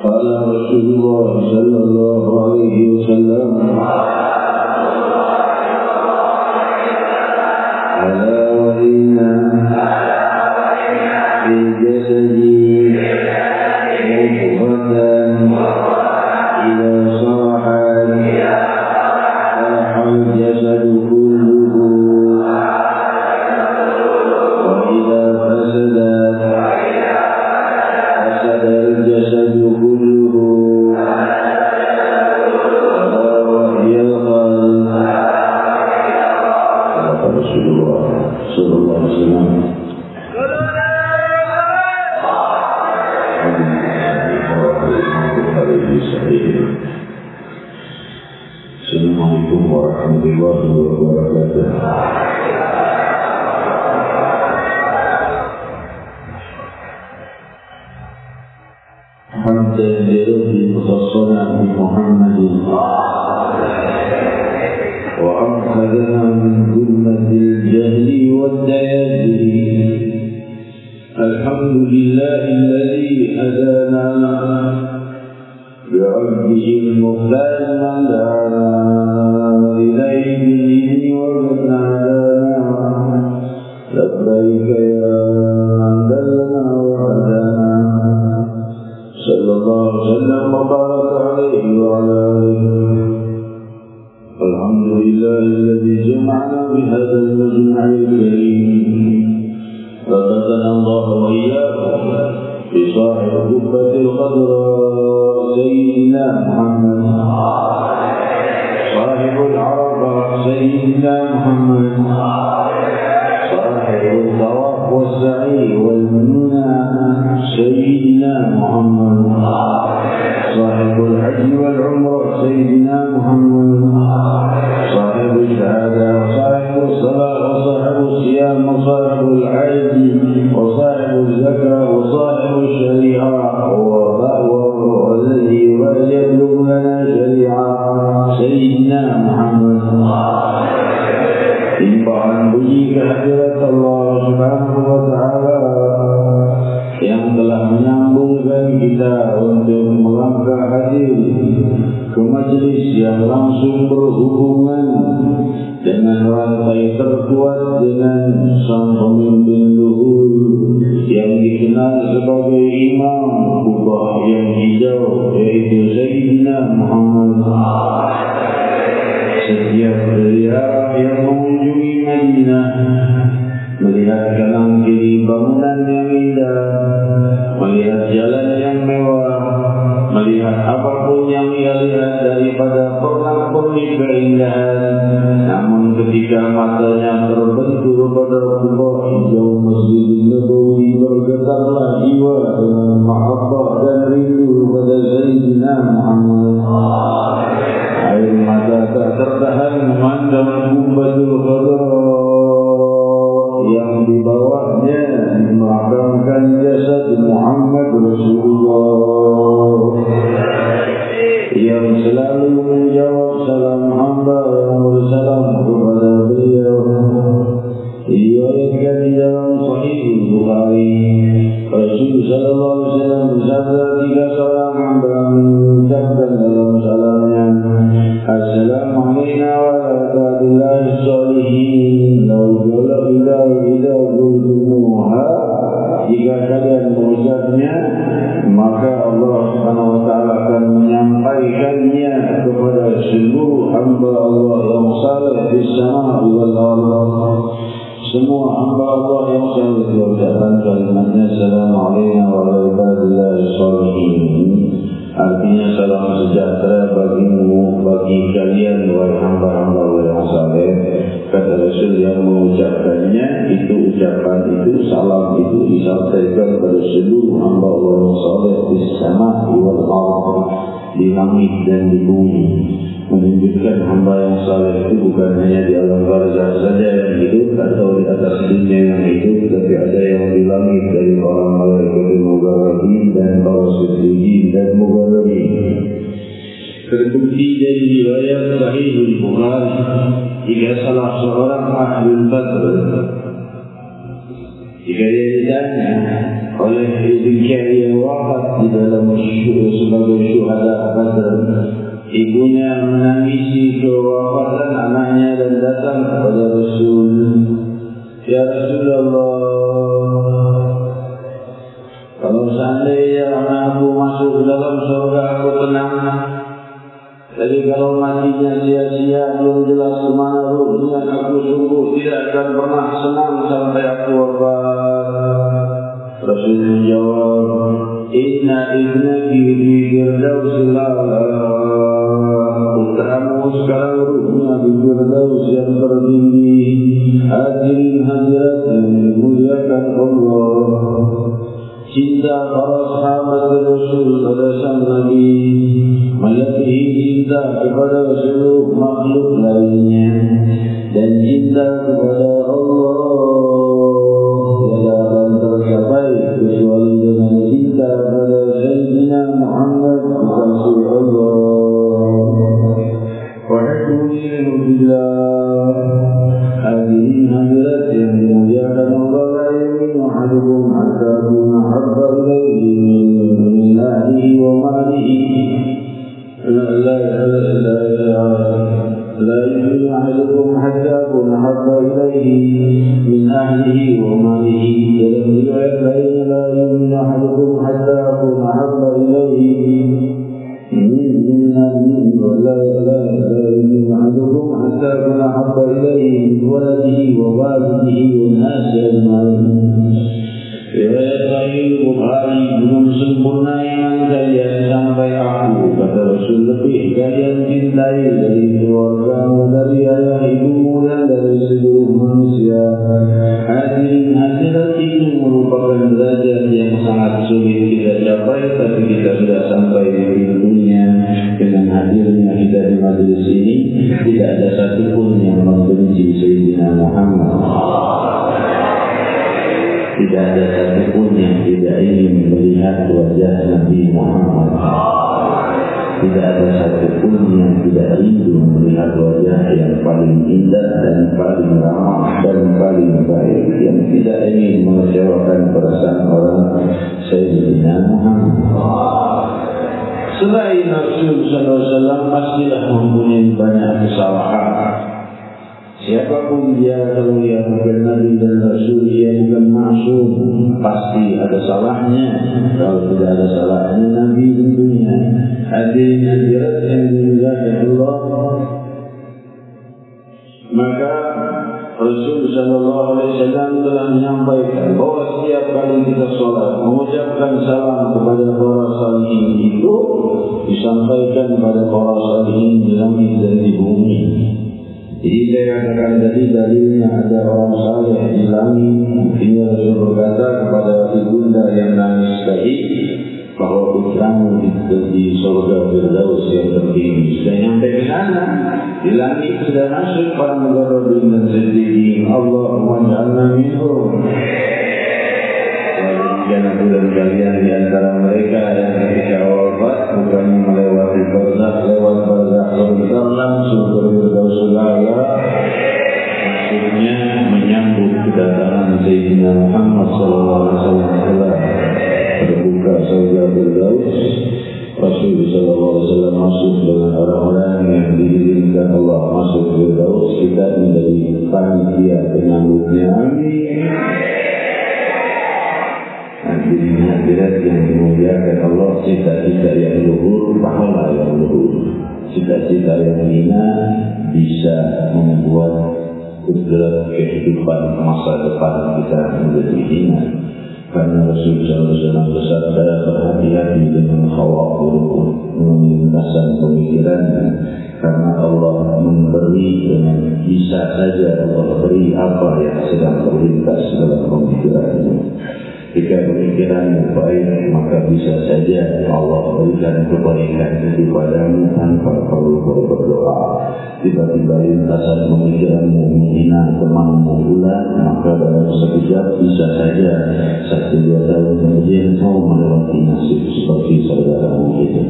قال رسول الله صلى الله عليه وسلم ألا وإن في جسدي مضغة إذا صلحت صلح الجسد كله وإذا فسدت فسد الجسد كله ألا وهي القلب. صدق رسول الله صلى الله عليه وسلم. Assalamualaikum warahmatullahi wabarakatuh. Hamdan lirabbil mukhassana bi Muhammadin wa amkhadana min dhulmatil jahli wad dayajri. Alhamdulillahilladzi hadana بعبده المختار من دعانا إليه بإذنه وبنعانا لبيك يا من دلنا وهدانا صلى الله وسلم وبارك عليه وعلى آله. الحمد لله الذي جمعنا بهذا المجمع الكريم رزقنا الله وإياكم بصاحب القبة الخضراء سيدنا محمد صاحب العرفة سيدنا محمد صاحب الطواف والسعي والمنى سيدنا محمد صاحب الحج والعمرة سيدنا محمد صاحب الشهادة وصاحب الصلاة وصاحب الصيام وصاحب الحج وصاحب الزكاة وصاحب الشريعة والذي يبلغ لنا شريعة سيدنا محمد. Timpaan puji kehadirat Allah Subhanahu wa Ta'ala yang telah menyambungkan kita untuk melangkah hadir ke majlis yang langsung berhubungan dengan rantai terkuat dengan sang pemimpin luhur yang dikenal sebagai Imam Kubah yang hijau, yaitu Sayyidina Muhammad. Setiap ziarah yang mengunjungi Madinah, melihat kanan kiri bangunan yang indah, melihat jalan yang mewah, melihat apapun yang ia lihat daripada pernak-pernik keindahan, namun ketika matanya terbentur pada kubah hijau Masjid Nabawi, bergetarlah jiwa dengan mahabbah dan rindu pada Sayyidina Muhammad. Air mata tak tertahan memandang Kubbatul Khadra yang di bawahnya dimakamkan jasad Muhammad Rasulullah yang selalu menjawab salam hamba yang bersalam kepada beliau. Diriwayatkan di dalam Sahih Bukhari, Rasul sallallahu alaihi wasallam bersabda, jika seorang hamba mengucapkan dalam salamnya, Assalamu alayna wa ala ibadillahi sholihin, laudzulla ila gulumuha. Jika kalian mengucapnya, maka Allah Subhanahu wa Ta'ala akan menyampaikannya kepada seluruh hamba Allah yang saleh di sama wal ardh. Semua hamba Allah yang saleh mengucapkan kalimatnya Assalamu alayna wa ala ibadillahi sholihin, artinya salam sejahtera bagimu, bagi kalian wahai hamba-hamba Allah yang saleh. Kata Rasul yang mengucapkannya, itu ucapan itu, salam itu disampaikan kepada seluruh hamba Allah yang saleh di sama wal ardh, di langit dan di bumi. Menunjukkan hamba yang saleh itu bukan hanya di alam barzakh saja yang hidup atau di atas dunia yang hidup, tapi ada yang di langit dari para malaikat muqarrabin dan para siddiqin dan muqarrabin. Terbukti dari riwayat Sahih Bukhari, jika salah seorang ahlul badr, jika dia ditanya oleh demikian ia wafat di dalam sebagai syuhada Badar. Ibunya menangisi kewafatan anaknya dan datang kepada Rasul. Ya Rasulullah, kalau seandainya anakku masuk ke dalam surga aku tenang. Tapi kalau matinya sia-sia belum jelas kemana ruhnya, aku sungguh tidak akan pernah senang sampai aku wafat. Rasul menjawab, Inna ibnaki fi firdausil a'la. Putramu sekarang ruhnya di firdaus yang tertinggi. Hadirin hadirat yang dimuliakan Allah. Cinta para sahabat Rasul pada sang Nabi melebihi cinta kepada seluruh makhluk lainnya, dan cinta kepada Allah tidak akan tercapai kecuali dengan cinta kepada Sayyidina Muhammad kekasih Allah. Wahai billah, hadirin hadirat yang dimuliakan Allah lain, wa'adukum hatta kuna habba ilaihi min ahlihi wa malihi. لا يؤمن أحدكم حتى أكون أحب إليه من أهله وماله. لا يؤمن أحدكم حتى أكون أحب إليه من أهله. لا يؤمن أحدكم حتى أكون أحب إليه من ولده ووالده والناس أجمعين. Riwayat Sahih Bukhari, belum sempurna iman kalian sampai aku, kata Rasul, lebih kalian cintai dari keluargamu, dari ayah ibumu, dan dari seluruh manusia. Hadirin hadirat itu merupakan derajat yang sangat sulit kita capai, tapi kita sudah sampai di pintunya. Dengan hadirnya kita di majelis ini, tidak ada satupun yang membenci Sayyidina Muhammad. Tidak ada satupun yang tidak ingin melihat wajah Nabi Muhammad. Tidak ada satupun yang tidak rindu melihat wajah yang paling indah dan paling ramah dan paling baik, yang tidak ingin mengecewakan perasaan orang Sayyidina Muhammad. Selain Rasul SAW pastilah mempunyai banyak kesalahan. Siapapun dia, kalau dia bukan Nabi dan Rasul, dia bukan maksum, pasti ada salahnya. Kalau tidak ada salahnya, Nabi tentunya. Hadirin hadirat yang dimuliakan Allah, maka Rasul SAW telah menyampaikan bahwa setiap kali kita sholat, mengucapkan salam kepada para salihin itu disampaikan kepada para salihin di langit dan di bumi. Jadi saya katakan tadi dalilnya ada orang saleh di langit. Ini Rasul berkata kepada ibunda yang nangis tadi bahwa putramu di surga Firdaus yang tertinggi. Sudah nyampe ke sana, di langit sudah masuk para muqarrabin dan siddiqin. Allahumma ja'alna minhum. Jangan bulan kalian di antara mereka yang ketika wafat bukan melewati barzakh, lewat barzakh sebentar langsung ke Firdausul A'la. Maksudnya menyambut kedatangan Sayyidina Muhammad SAW berbuka surga Firdaus. Rasul SAW masuk dengan orang-orang yang diizinkan Allah masuk Firdaus. Kita menjadi panitia penyambutnya. Amin. Hadirin hadirat yang dimuliakan Allah, cita-cita yang luhur, pahala yang luhur. Cita-cita yang hina bisa membuat kehidupan masa depan kita menjadi hina. Karena Rasulullah SAW bersabda, berhati-hati dengan khawatirku, melintaskan pemikiran. Karena Allah memberi dengan bisa saja Allah beri apa yang sedang terlintas dalam pemikirannya. Jika pemikiranmu baik, maka bisa saja Allah berikan kebaikan kepadamu tanpa perlu berdoa. Tiba-tiba lintasan pemikiranmu menghina temanmu pula, maka dalam sekejap bisa saja 1-2 tahun kemudian kau melewati nasib seperti saudaramu itu.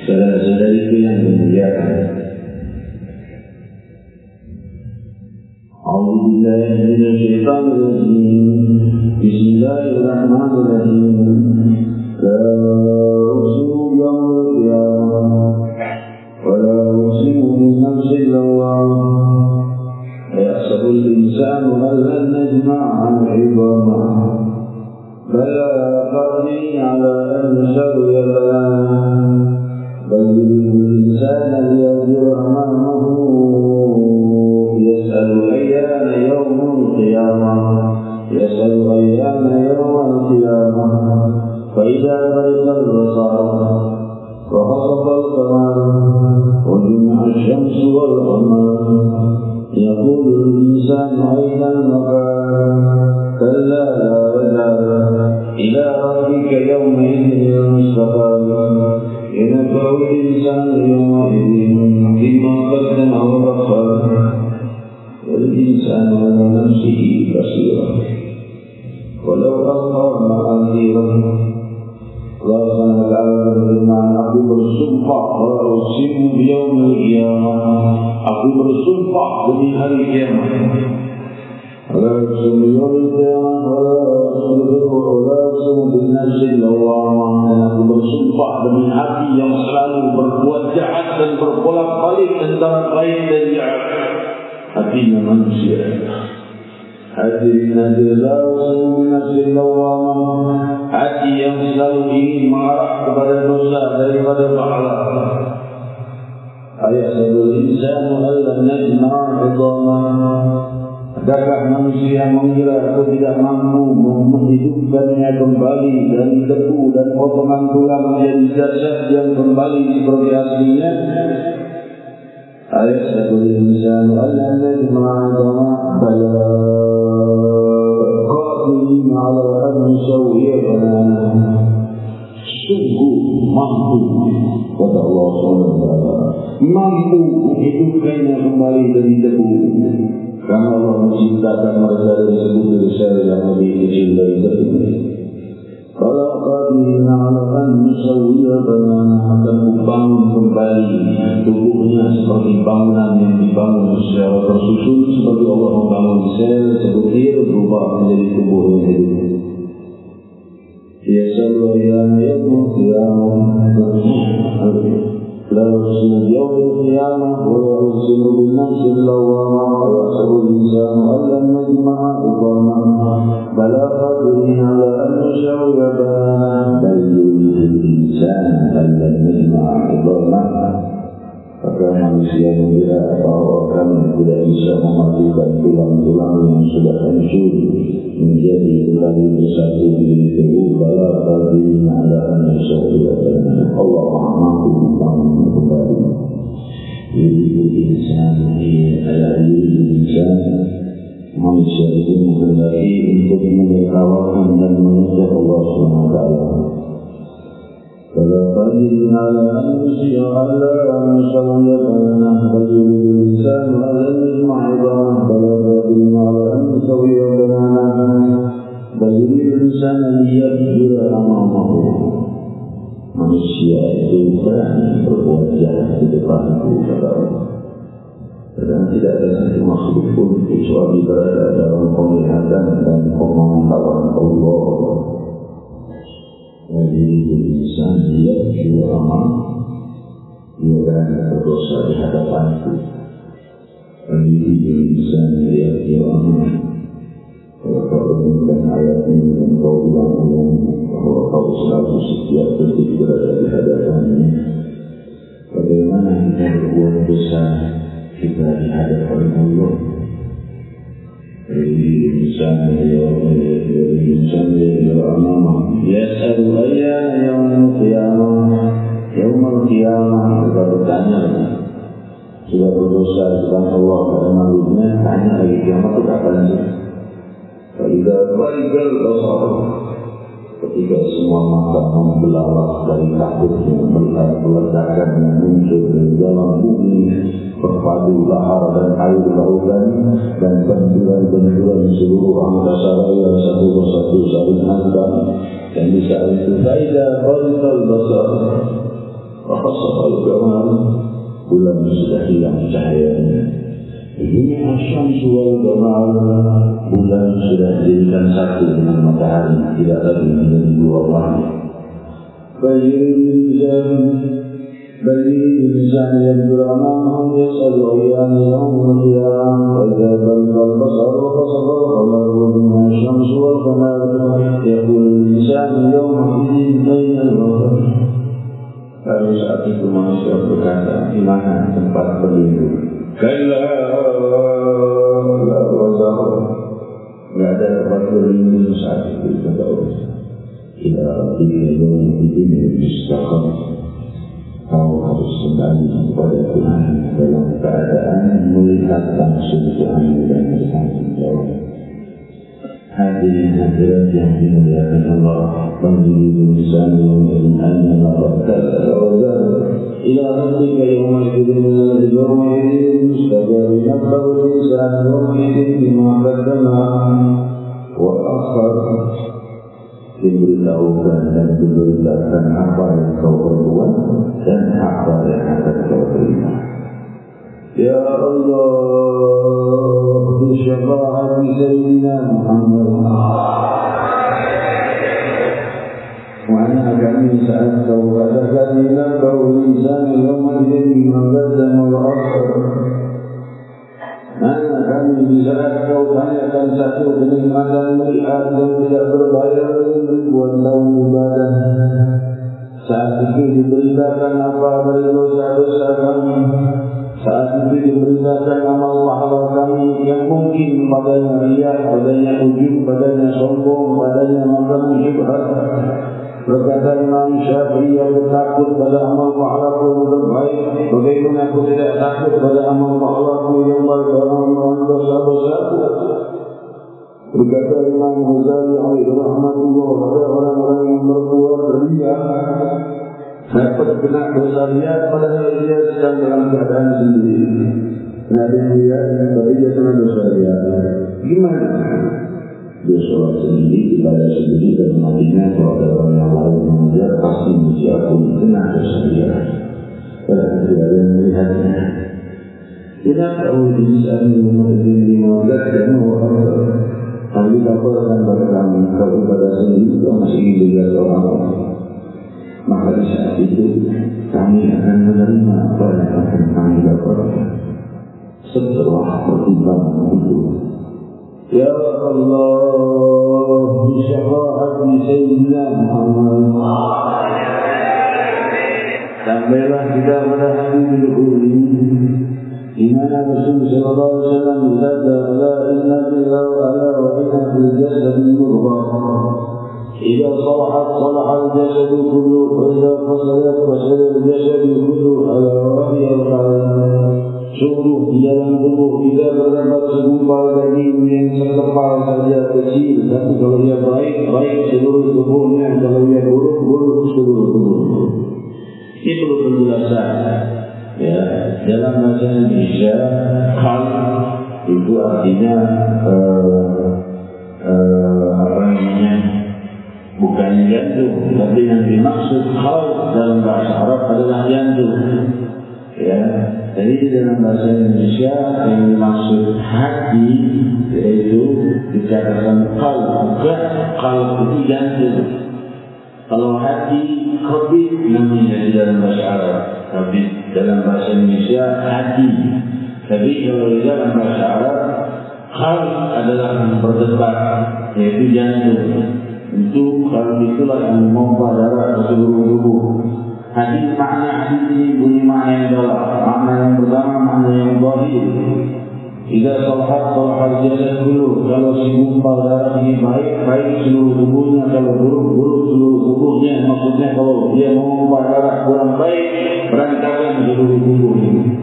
Saudara-saudari itu yang dimuliakan, A'udzubillahi minasyaitonir rajim. Bismillahirrahmanirrahim. La uqsimu biyawmil qiyamah wa la uqsimu bin-nafsil lawwamah. Ayahsabul insanu an lan najma'a 'idhamah. Bala qadirin 'ala an nusawwiya bananah. Bal al-insanu yanzuru amamahu yas'alu ayyana yawmul qiyamah. يسأل أيام يوم القيامة فإذا برق البصر وخسف القمر وجمع الشمس والقمر يقول الإنسان أين المفر كلا لا وزر إلى ربك يومئذ المستقر ينبأ الإنسان يومئذ بما قدم وأخر والإنسان على نفسه بصيرا ولو ألقى معاذيره. Allah SWT berfirman, aku bersumpah uqsimu biyaumil qiyamah, aku bersumpah demi hari kiamat. La uqsimu biyaumil qiyamah wa la uqsimu bin-nafsil lawwamah, dan aku bersumpah demi hati yang selalu berbuat jahat dan berbolak-balik antara baik dan jahat, hatinya manusia. Hadirin hadirin nafsil lawwamah, hati yang selalu ingin mengarah kepada dosa daripada pahala. Ayahsabul insanu an lan najma'a 'idhamah. Adakah manusia mengira aku tidak mampu menghidupkannya kembali dari debu dan potongan tulang menjadi jasad yang kembali seperti aslinya? Ayahsabul insanu an lan najma'a 'idhamah. Bala qadirin 'ala an nusawwiya bananah. Sungguh mampu kata Allah SWT, mampu menghidupkannya kembali dari debu, karena Allah menciptakan mereka dari sekutu-sel yang lebih kecil dari debu. Bala qadirin 'ala an nusawwiya bananah, akan membangun kembali tubuhnya seperti bangunan yang dibangun secara tersusun, seperti Allah membangun sel sebutir berubah menjadi tubuh yang hidup. Yas'alu ayyana yawmul qiyamah. La uqsimu biyawmil qiyamah wa la uqsimu bin-nafsil lawwamah. Yahsabul insanu an lan najma'a 'idhamah. Bala qadirin 'ala an nusawwiya bananah. Bal yuridul insanu an lan najma'a 'idhamah. Maka manusia mengira bahwa kami tidak bisa mematikan tulang-tulang yang sudah hancur menjadi kembali bersatu dengan tubuh. Bala qadirin 'ala an nusawwiya bananah. Allah Maha mampu membangun kembali. Yuridul insan manusia itu menghendaki untuk menertawakan dan mengejar Allah SWT. Bala qadirin 'ala an nusawwiya bananah. Bal yuridul insanu an lan najma'a 'idhamah. Bala qadirin 'ala an nusawwiya bananah. Bal yuridul insanu liyafjura amamahu. Manusia itu berani berbuat jahat di depanku, kata Allah. Dan tidak ada satu makhluk pun kecuali berada dalam penglihatan dan pemantauan Allah. Jadi insan dia juga amal, dia berani berdosa di hadapanku. Jadi insan dia juga amal. Kalau kau dengarkan ayat ini dan kau ulang-ulang bahwa kau selalu setiap detik berada di hadapannya, bagaimana kita berbuat dosa kita di hadapan Allah? Insan dia amal. Yas'alu ayyana yawmul qiyamah. Yawmul qiyamah, kita bertanya lagi. Sudah berdosa di depan Allah pada malunya, tanya lagi kiamat itu kapan sih? Ketika barigal basar, ketika semua mata membelalak dari takutnya melihat peledakan yang muncul dari dalam bumi, berpadu lahar dan air lautan dan benturan-benturan seluruh angkasa raya satu persatu saling hantam, dan di saat itu faida barigal basar wa khasafal qamar, bulan sudah hilang cahayanya, Ini asyamsu wal qamar, bulan sudah dijadikan satu dengan matahari, tidak lagi menjadi dua warna. بل الإنسان يبدو أمامه يسأل أيان يوم القيامة وإذا بلغ البصر وخسف القمر وجمع الشمس والقمر يقول الإنسان يومئذ أين المفر. Lalu saat itu manusia berkata, di mana tempat berlindung? Kalla la wazar. Tidak ada tempat berlindung saat itu, kata Allah. Ila rabbika yawma'idin mustaqim. Kau harus kembali kepada Tuhan dalam keadaan melihat langsung Tuhan dan bertanggung jawab. Hadirin hadirat yang dimuliakan Allah, bangkit insan yang hanya melakukan al-awzar ila rabbika yawma'idin mustaqim. Nabbahu insan yawma'idin bima qaddama wa akhar. Diberitahukan dan diberitakan apa yang kau perbuat dan apa yang akan kau terima. Ya Allah, bisyafaat Sayyidina Muhammad. Mana kami saat kau katakan ila kau insan yawma'idin bima qaddama wa akhar. Mana kami di saat kau tanyakan satu kenikmatan melihat yang tidak berbayar dengan ribuan tahun ibadah. Saat itu diberitakan apa dari dosa-dosa kami. Saat itu diberitakan amal pahala kami yang mungkin padanya riya, padanya ujub, padanya sombong, padanya makan syubhat. Berkata Imam Syafi'i, aku takut pada amal pahalaku yang terbaik. Bagaimana aku tidak takut pada amal pahalaku yang baik orang-orang dosa-dosaku? Berkata Imam Ghazali alaihi rahmatullah, ada orang-orang yang berbuat riya, dapat kena dosa riya padahal dia sedang dalam keadaan sendiri. Nabi riya, tapi dia kena dosa riya. Gimana? Dia sholat sendiri, ibadah sendiri, dan matinya kalau ada orang yang lain mengajar, pasti mesti aku kena dosa dia. Padahal tidak ada yang melihatnya. Tidak tahu insan yawma'idin bima qaddama wa akhar. Tapi kabarkan pada kami, kalau ibadah sendiri itu masih dilihat orang-orang. Maka di saat itu kami akan menerima apa yang akan kami dapatkan setelah pertimbangan itu. Ya Allah, bisyafaat Sayyidina Muhammad. Sampailah kita pada hadis al-Qudsi di mana Rasul sallallahu alaihi wasallam bersabda, "La ilaha illallah wa inna fil jasadi mudghah. Idza salahat salaha al-jasadu kulluhu wa idza fasadat fasada al-jasadu kulluhu ala wahyi al-qalb." Sungguh di dalam tubuh kita terdapat segumpal daging yang sekepal saja kecil, tapi kalau ia baik, baik seluruh tubuhnya, kalau ia buruk, buruk seluruh tubuhnya. Ini perlu penjelasan. Ya, dalam bahasa Indonesia, qalb itu artinya apa namanya? Bukan jantung, tapi yang dimaksud qalb dalam bahasa Arab adalah jantung. Ya, jadi dalam bahasa Indonesia yang dimaksud hati yaitu dikatakan qalb, bukan qalb itu jantung. Kalau hati khabith namanya di dalam bahasa Arab, khabith dalam bahasa Indonesia hati. Tapi kalau di dalam bahasa Arab qalb adalah yang berdetak yaitu jantung. Itu qalb itulah yang memompa darah ke seluruh tubuh. Hadis makna hadis ini bunyi makna yang dalam. Makna yang pertama makna yang zahir. Jika salahat salahat jasad dulu. Kalau si gumpal darah ini baik, baik seluruh tubuhnya. Kalau buruk, buruk seluruh tubuhnya. Maksudnya kalau dia mengumpal darah kurang baik, berantakan seluruh tubuh ini.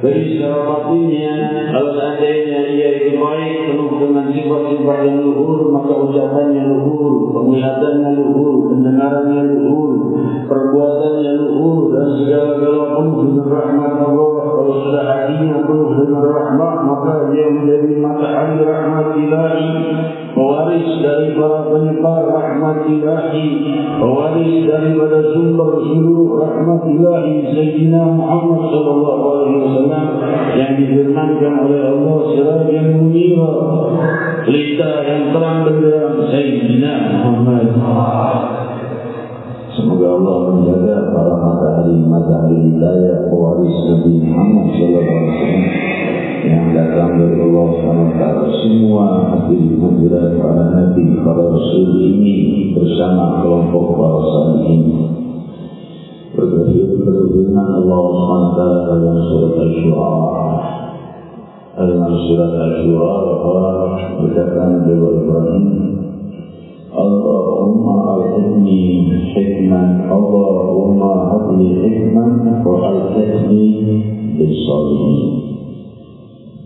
Jadi secara batinnya, kalau seandainya ia itu baik, penuh dengan sifat-sifat yang luhur, maka ucapannya luhur, penglihatannya luhur, pendengarannya luhur, perbuatannya luhur, dan segala-gala penuh dengan rahmat Allah. Kalau sudah hatinya penuh dengan rahmat, maka dia menjadi matahari rahmat ilahi, pewaris dari para penyebar rahmat ilahi, pewaris daripada sumber seluruh rahmat ilahi Sayyidina Muhammad sallallahu alaihi wasallam. SAW yang difirmankan oleh Allah sirajan munira, pelita yang terang benderang Sayyidina Muhammad. Semoga Allah menjaga para matahari hidayah pewaris Nabi Muhammad SAW yang datang dari Allah SWT. Semua hadirat para nabi, para rasul ini bersama kelompok para salihin. Berfirman Allah SWT dalam surat Asy-Syu'ara. Dalam surat Asy-Syu'ara berkata Nabi Ibrahim, Allahumma alhidni hikman, Allahumma hadli hikman wa alhidni bisalihin.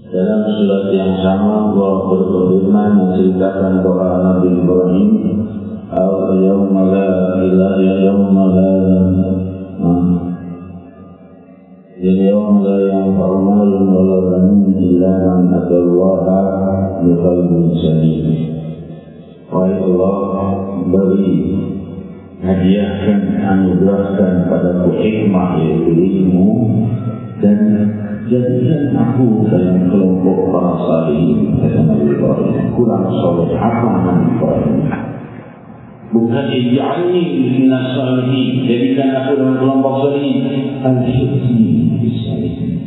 Dalam surat yang sama Allah berfirman menceritakan doa Nabi Ibrahim, al-yawma la ilaha yawma la yawma la yanfa'u malun wa la banun illa man atallaha biqalbin salim. Wahai Allah, beri, hadiahkan, anugerahkan padaku hikmah yaitu ilmu, dan jadikan aku dalam kelompok para salihin. Kata Nabi Ibrahim, kurang soleh apa Nabi Ibrahim? Bukan ij'alni minas salihin, jadikan aku dalam kelompok salihin. Al-hikmi bis-salihin,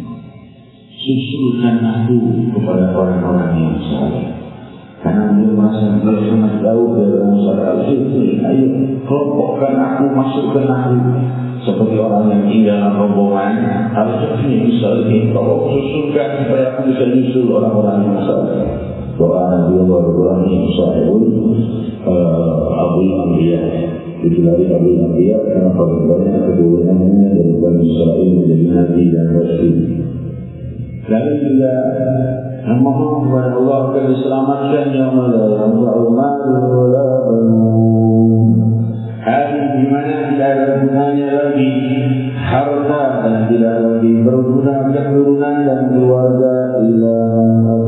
susulkan aku kepada orang-orang yang saleh. Karena dia merasa dia sangat jauh dari masalah al-hikmi. Ayo kelompokkan aku, masukkan aku seperti orang yang tinggal rombongan. Al-hikmi bis-salihin, tolong susulkan supaya aku bisa nyusul orang-orang yang saleh. Doa Nabi Ibrahim sahibul Abul Anbiya, digelari Abul Anbiya karena paling banyak keturunannya dari Bani Israel menjadi Nabi dan Rasul. Lalu juga memohon kepada Allah agar diselamatkan yaumul la yanfa'u malun wa la banun, hari di mana tidak ada gunanya lagi harta dan tidak lagi berguna keturunan dan keluarga, illa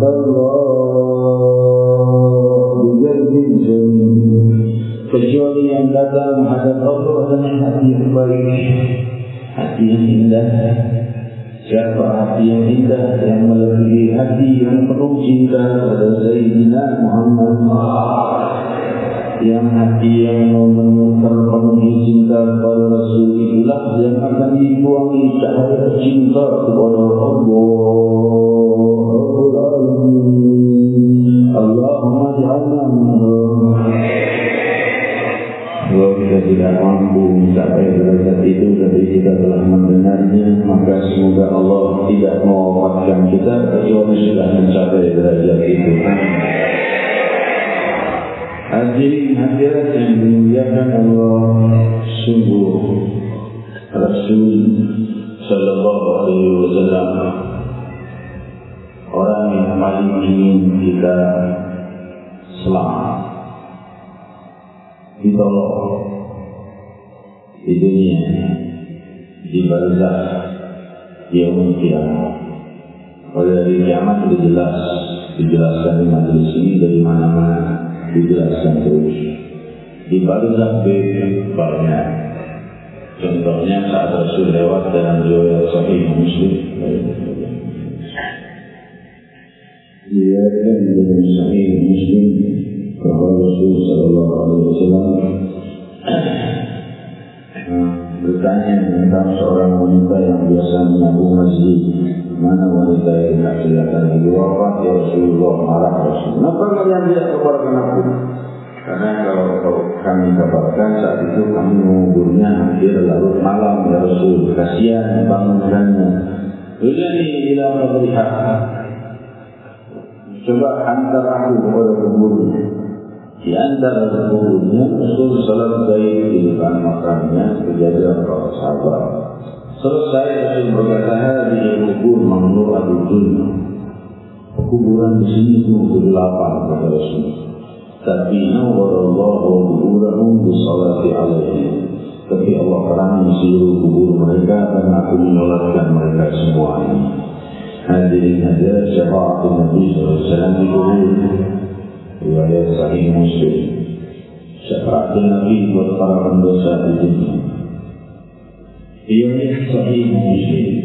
Allah kecuali yang datang menghadap Allah dengan hati yang baik, hati yang indah. Siapa hati yang indah yang melebihi hati yang penuh cinta pada Sayyidina Muhammad, yang hati yang terpenuhi cinta pada Rasul, itulah yang akan dibuangi cahaya cinta kepada Allah. Allahumma ja'alna minhum. Kalau kita tidak mampu mencapai derajat itu tapi kita telah mendengarnya, maka semoga Allah tidak mewafatkan kita kecuali sudah mencapai derajat itu. Hadirin hadirat yang dimuliakan Allah, sungguh Rasul Sallallahu Alaihi Wasallam orang yang paling ingin kita selamat, ditolong di dunia, di barzakh, yaumul qiyamah. Oleh hari kiamat sudah jelas dijelaskan di majelis ini, dari mana-mana dijelaskan terus. Di barzakh banyak. Contohnya saat Rasul lewat dalam riwayat Sahih Muslim, diriwayatkan dalam Sahih Muslim bahwa Rasul Sallallahu Alaihi Wasallam bertanya tentang seorang wanita yang biasa menyapu masjid. Mana wanita yang tak kelihatan lagi wafat, ya Rasulullah, marah Rasul. Kenapa kalian tidak kabarkan aku? Karena kalau kami kabarkan saat itu kami menguburnya hampir larut malam, ya Rasul. Kasihan bangunkannya. Ujani ila qabriha. Coba antar aku kepada kuburnya. Di antara kuburnya Rasul salat baik di depan makamnya, kejadian para sahabat. Selesai Rasul berkata, di kubur Mamnu Abu Dunya. Kuburan di sini itu ke-8 kata Rasul. Tapi nawwarallahu quburahum bisalati alaihi. Tapi Allah terangi seluruh kubur mereka karena aku menyolatkan mereka semuanya. Hadirin hadirat syafaat Nabi sallallahu alaihi wasallam di kubur. Riwayat Sahih Muslim. Syafaat Nabi buat para pendosa di dunia. Riwayat Sahih Muslim.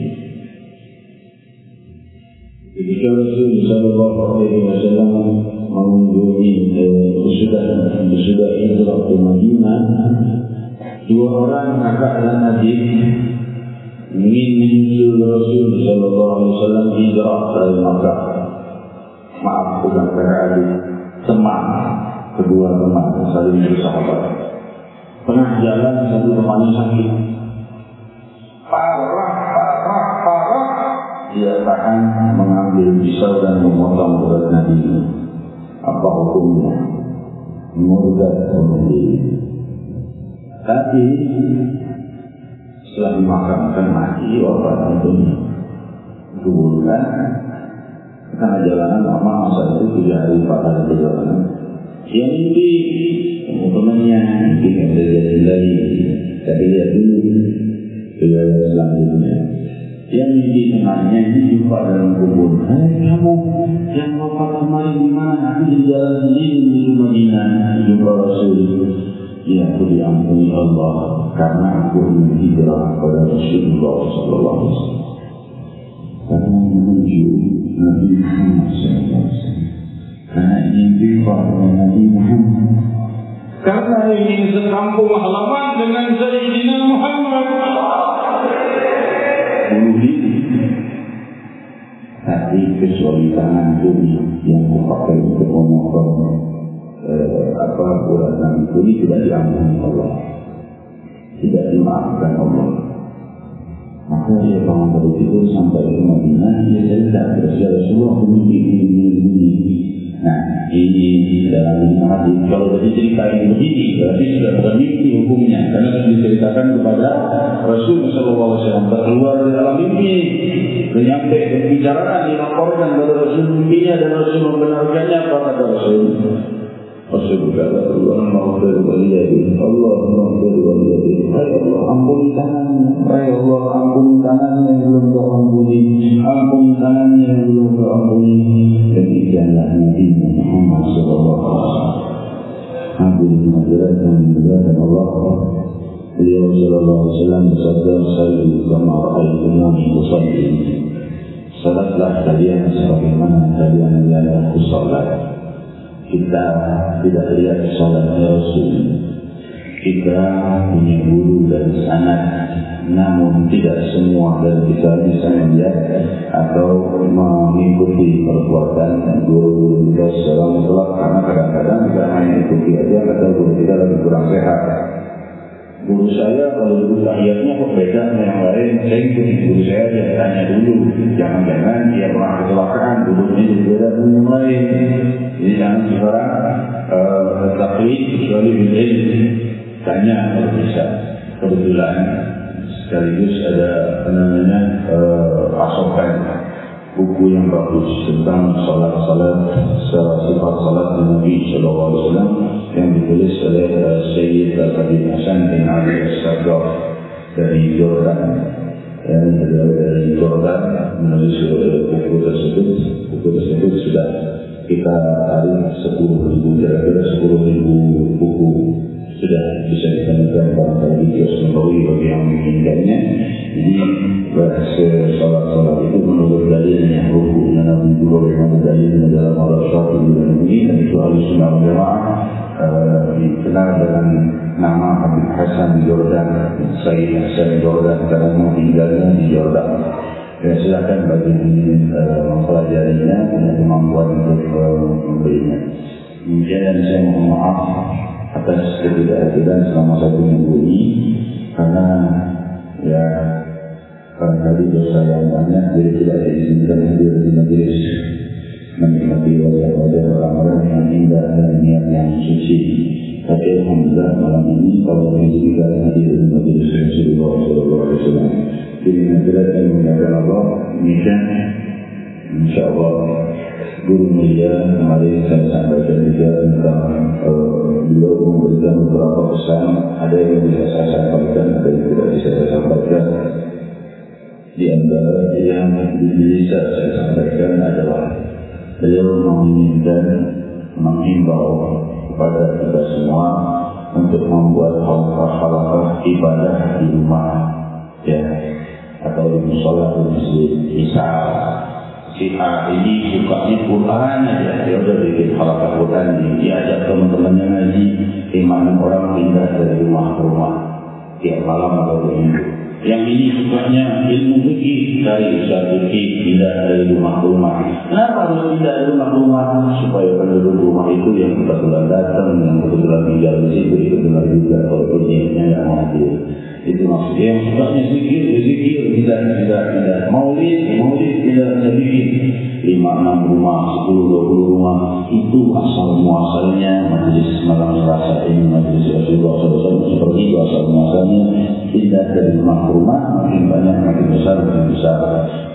Ketika Rasul Sallallahu Alaihi Wasallam mengunjungi sudah hijrah ke Madinah, dua orang kakak dan adik ingin menyusul Rasul Sallallahu Alaihi Wasallam hijrah dari Makkah. Maaf, bukan kakak adik, teman, kedua teman saling bersahabat. Tengah jalan satu temannya sakit, parah. Dia akan mengambil pisau dan memotong berat Nabi. Apa hukumnya? Murtad sendiri. Tapi setelah dimakamkan mati, wafat tentunya. Kuburkan karena jalanan lama, masa itu 3 hari 4 hari perjalanan. Dia mimpi temannya mimpi yang terjadi lagi. Tapi lihat dulu kejadian selanjutnya. Dia mimpi temannya ini jumpa dalam kubur. Hai kamu yang wafat kemarin di mana? Aku di jalan sendiri menuju Madinah jumpa Rasul. Ya, aku diampuni Allah karena aku hijrah pada Rasulullah Sallallahu Alaihi Wasallam. Karena menuju Nabi Muhammad Sallallahu Alaihi Wasallam. Karena ingin jumpa dengan Nabi Muhammad. Karena ingin sekampung halaman dengan Sayyidina Muhammad. Bunuh diri. Tapi kecuali tangan bumi yang dipakai untuk memotong urat bumi tidak diampuni Allah, tidak dimaafkan Allah. Maka dia bangun dari tidur sampai ke Madinah, dia cerita kepada Rasulullah begini. Nah, ini dalam hadis kalau diceritain begini berarti sudah bukan mimpi hukumnya, karena sudah diceritakan kepada Rasul Sallallahu Alaihi Wasallam, terkeluar dari dalam mimpi, menyampai pembicaraan dilaporkan kepada Rasul mimpinya dan Rasul membenarkannya. Apa kata Rasul? Rasul berkata, Allah maghfir waliyadih, Allah maghfir waliyadih. Hai Allah, ampuni tangannya. Hai Allah, ampuni tangannya yang belum kau ampuni. Ampuni tangannya yang belum kau ampuni. Demikianlah Nabi Muhammad Sallallahu Alaihi Wasallam. Ampuni maghfirat dan memudahkan Allah. Beliau Sallallahu Alaihi Wasallam bersabda, "Sallu kama ra'aitumuni usalli." Salatlah kalian sebagaimana kalian melihat aku salat. Kita tidak lihat salatnya Rasul. Kita punya guru dan sanad, namun tidak semua dari kita bisa melihat atau mengikuti perbuatan guru kita secara mutlak, karena kadang-kadang kita hanya ikuti aja kata guru kita lagi kurang sehat. Guru saya kalau dulu tahiyatnya kok beda dengan yang lain, saya ikuti guru saya, dia tanya dulu, jangan-jangan dia pernah kecelakaan, duduknya jadi beda dengan yang lain. Jadi jangan sekarang taklid kecuali bil'ilm, tanya kalau bisa. Kebetulan sekaligus ada pasokan buku yang bagus tentang salat-salat secara sifat salat Nabi Sallallahu Alaihi Wasallam yang ditulis oleh Sayyid Al-Habib Hasan bin Ali As-Saggaf dari Jordan. Dari Jordan menulis buku tersebut. Buku tersebut sudah kita tarik 10.000, kira-kira 10.000 buku sudah bisa ditemukan barangkali di kios Nabawi bagi yang menginginkannya. Jadi bahasa salat-salat itu menurut dalilnya buku yang Nabi juga memang dalilnya dalam al-Syafi'i ini, dan itu Ahlussunnah wal Jamaah dikenal dengan nama Habib Hasan di Jordan, Sayyid Hasan Jordan, karena tinggalnya di Jordan. Ya, silakan bagi mempelajarinya, punya kemampuan untuk membelinya. Kemudian saya mohon maaf atas ketidakhadiran selama 1 minggu ini, karena ya barangkali dosa yang banyak, jadi tidak diizinkan hadir di majelis menikmati wajah-wajah orang-orang yang indah dan niat yang suci. Tapi alhamdulillah malam ini Allah mengizinkan hadir di majelis Rasulullah Sallallahu Alaihi Wasallam. Jadi nasihat yang mengatakan Allah, demikian insyaallah guru mulia kemarin saya sampaikan juga tentang beliau memberikan beberapa pesan, ada yang bisa saya sampaikan, ada yang tidak bisa saya sampaikan. Di antara yang bisa saya sampaikan adalah beliau menginginkan menghimbau kepada kita semua untuk membuat halaqah ibadah di rumah, ya, atau di musola, di masjid. Bisa si A ini sukanya Quran aja, dia udah bikin halaman Quran ini, diajak teman-temannya ngaji, 5-6 orang pindah dari rumah ke rumah tiap malam atau minggu. Yang ini sukanya ilmu fikih, dari Ustaz fikih pindah dari rumah ke rumah. Kenapa harus pindah dari rumah ke rumah? Supaya penduduk rumah itu yang kebetulan datang, yang kebetulan tinggal di situ itu benar juga kalau ujiannya nggak mau hadir. Itu maksudnya yang sukanya zikir, tidak maulid, tidak sedikit. 5-6 rumah, 10-20 rumah itu asal muasalnya majelis malam Selasa ini, majelis Rasulullah SAW seperti itu asal muasalnya. Tidak dari rumah ke rumah, makin banyak, makin besar.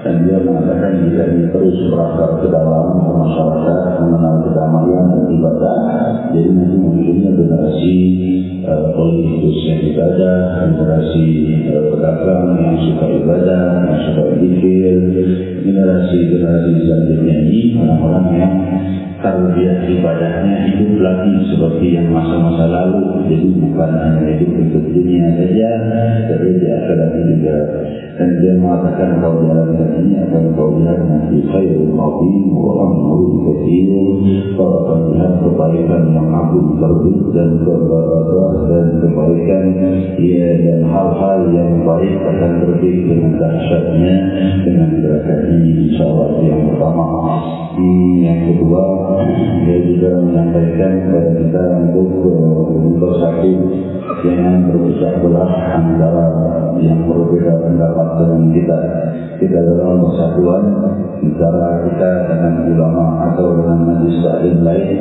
Dan dia mengatakan jika ini terus berakar ke dalam masyarakat, mengenal kedamaian dan ibadah, jadi nanti munculnya generasi politikus yang ibadah, generasi pedagang yang suka ibadah, yang suka zikir, generasi selanjutnya ini orang-orang yang tarbiyah ibadahnya hidup lagi seperti yang masa-masa lalu. Jadi bukan hanya hidup untuk dunia saja, tapi di akhirat juga. Dan dia mengatakan kalau jalankan ini akan kau lihat nanti khairul azim wa amrul katsir, kau akan lihat kebaikan yang agung terbit dan kebahagiaan dan kebaikan dan hal-hal yang baik akan terbit dengan dahsyatnya, dengan gerakannya. Insyaallah yang pertama. Yang kedua, dia juga menyampaikan kepada kita untuk bersatu, jangan berpecah belah antara yang berbeda pendapat dengan kita. Kita dalam persatuan antara kita dengan ulama atau dengan majelis taklim lain,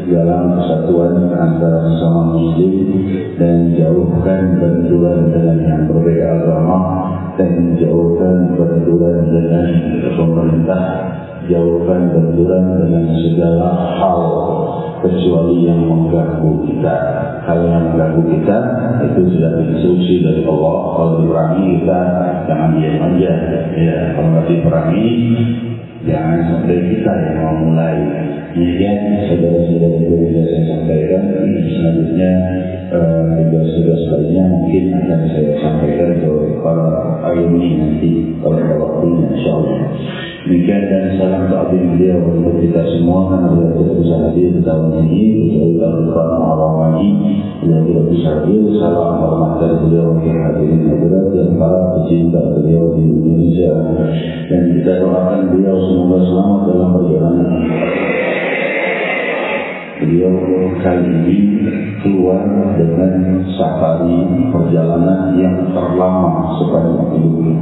dalam persatuan antara sesama muslim, dan jauhkan benturan dengan yang berbeda agama, dan jauhkan benturan dengan pemerintah, jauhkan benturan dengan segala hal kecuali yang mengganggu kita. Kalau yang mengganggu kita itu sudah diinstruksi dari Allah. Kalau diperangi kita jangan diam aja, ya. Kalau nggak diperangi jangan sampai kita yang mau mulai. Kemudian saudara-saudara yang sudah saya sampaikan, selanjutnya tugas-tugas lainnya mungkin akan saya sampaikan ke para alumni nanti kalau ada waktunya, insyaallah. Demikian dan salam ta'zim beliau untuk kita semua karena beliau tidak bisa hadir di tahun ini. Beliau lupa mengalami beliau tidak bisa hadir. Salam hormat dari beliau untuk hadirin hadirat dan para pecinta beliau di Indonesia. Dan kita doakan beliau semoga selamat dalam perjalanan. Beliau kali ini keluar dengan safari perjalanan yang terlama sepanjang hidupnya.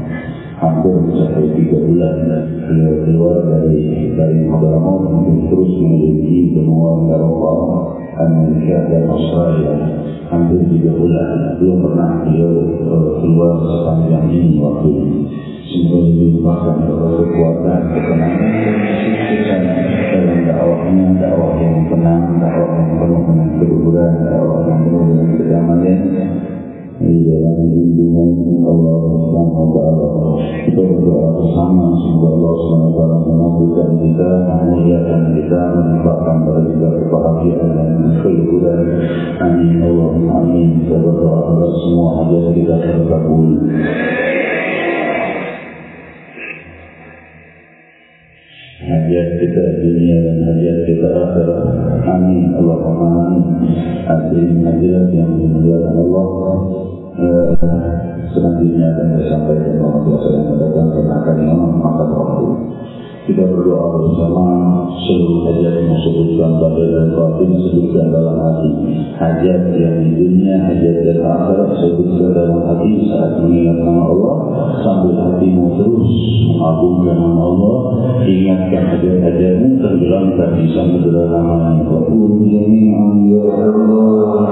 Hampir mencapai 3 bulan beliau keluar dari Hadramaut untuk terus menyelidiki benua Eropa, Amerika dan Australia. Hampir 3 bulan belum pernah beliau keluar sepanjang ini waktu ini. Semoga dilimpahkan kepada kekuatan, ketenangan dan kesuksesan dalam dakwahnya, dakwah yang tenang, dakwah yang penuh dengan keluhuran, dakwah yang penuh dengan kedamaian di dalam lindungan Allah Subhanahu wa taala. Kita berdoa bersama semoga Allah Subhanahu wa taala memampukan kita, memuliakan kita, menimpakan pada kita kebahagiaan dan keluhuran. Amin Allahumma amin. Kita berdoa agar semua hajat kita terkabul. Hajat kita dunia dan hajat kita akhirat. Amin Allahumma amin. Hadirin hadirat yang dimuliakan Allah, selanjutnya akan saya sampaikan bahwa biasa yang mendatang karena akan memakan waktu. Kita berdoa bersama seluruh hajat yang disebutkan pada dan batin disebutkan dalam hati. Hajat yang di dunia, hajat dan akhirat disebutkan dalam hati saat mengingat nama Allah, sambil hatimu terus mengagungkan nama Allah. Ingatkan hajat-hajatmu, tenggelamkan di samudera namanya. Wa qul jami'an ya Allah.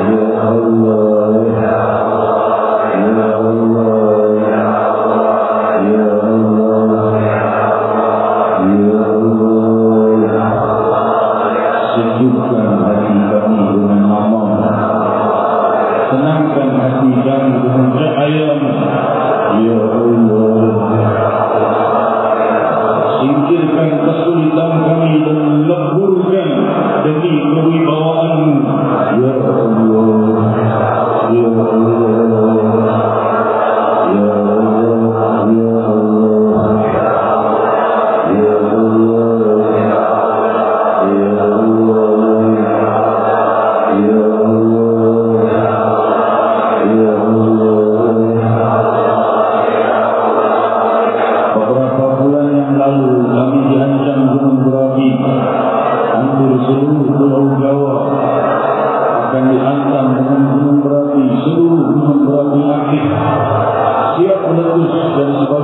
Ya Allah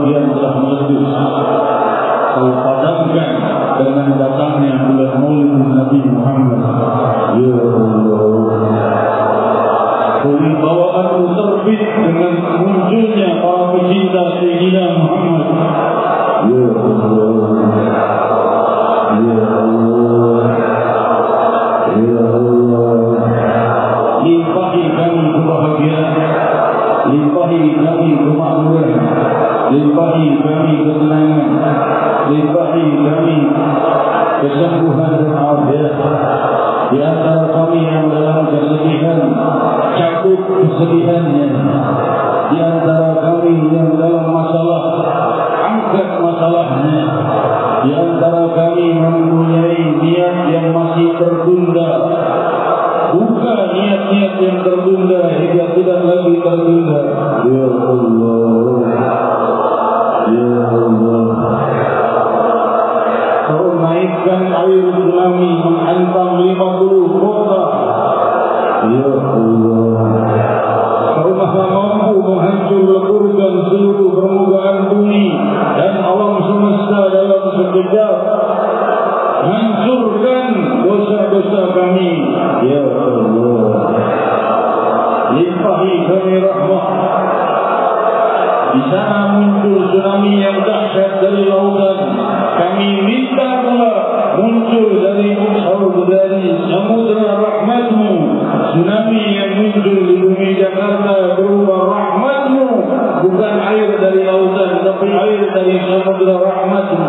kebahagiaan telah meletus kau padamkan dengan datangnya bulan Maulid Nabi Muhammad. Ya Allah, beri bawaanmu terbit dengan munculnya para pecinta Sayyidina Muhammad. Ya Allah, Ya Allah, Ya Allah, limpahi kami kebahagiaan, limpahi kami kemakmuran, limpahi kami ketenangan, limpahi kami kesembuhan dan afiat. Di antara kami yang dalam kesedihan, cabut kesedihannya. Di antara kami yang dalam masalah, angkat masalahnya. Di antara kami mempunyai niat yang masih tertunda, buka niat-niat yang tertunda hingga tidak lagi tertunda. Ya Allah, Ya Allah, kau naikkan air tsunami menghantam 50 kota. Ya Allah, kau maha mampu menghancur leburkan seluruh permukaan bumi dan alam semesta dalam sekejap. Hancurkan dosa-dosa kami. Ya Allah, limpahi kami rahmat. Di sana muncul tsunami yang dahsyat dari lautan. Kami minta pula muncul dari samudra rahmat-Mu tsunami yang muncul di bumi Jakarta berupa rahmat-Mu, bukan air dari lautan tapi air dari samudra rahmat-Mu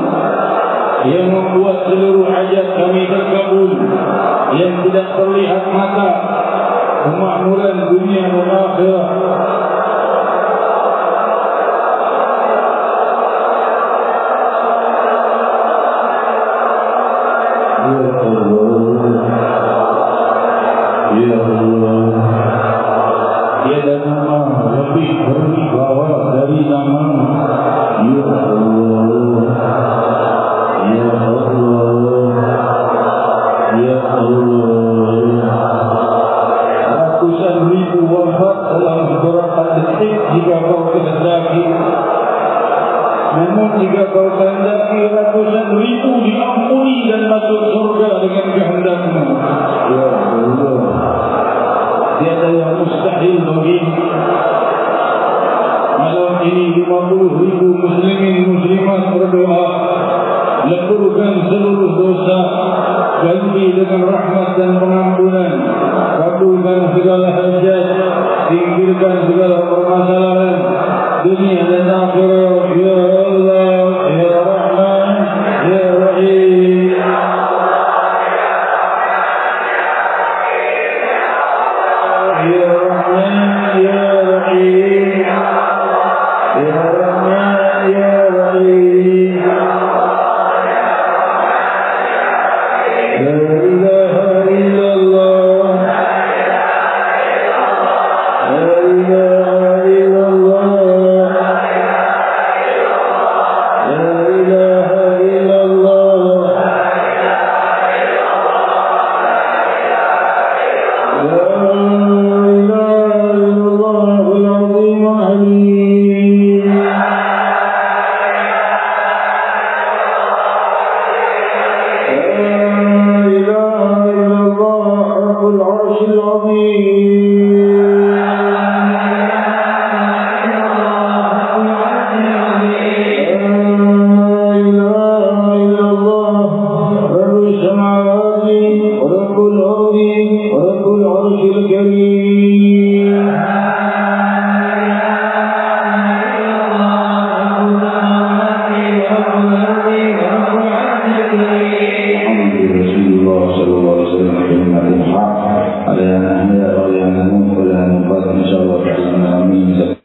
yang membuat seluruh hajat kami terkabul, yang tidak terlihat mata, kemakmuran dunia dan akhirat. Ya Allah, Ya Allah, tiada nama lebih berwibawa dari nama Ya Allah, Ya Allah, Ya Allah. Ratusan ribu wafat dalam beberapa detik jika kau kehendaki. Namun jika kau kehendaki, ratusan ribu diampuni dan masuk surga dengan kehendak-Mu. Ya Allah, tiada yang mustahil bagimu. Malam ini 50.000 muslimin muslimat berdoa, leburkan seluruh dosa, ganti dengan rahmat dan pengampunan, kabulkan segala hajat, singkirkan segala permasalahan dunia dan akhirat. Ya Allah, Ya Rahman, Ya Rahim. Ya Rahman, Ya Rahim. Ya Rahman, Ya Rahim. La ilaha illallah, La ilaha illallah, La ilaha illallah, La ilaha illallahul azim alim. La ilaha illallah rabbul arshil azim. Ada yang ada, ada yang namun, ada yang nampak, insyaAllah, amin.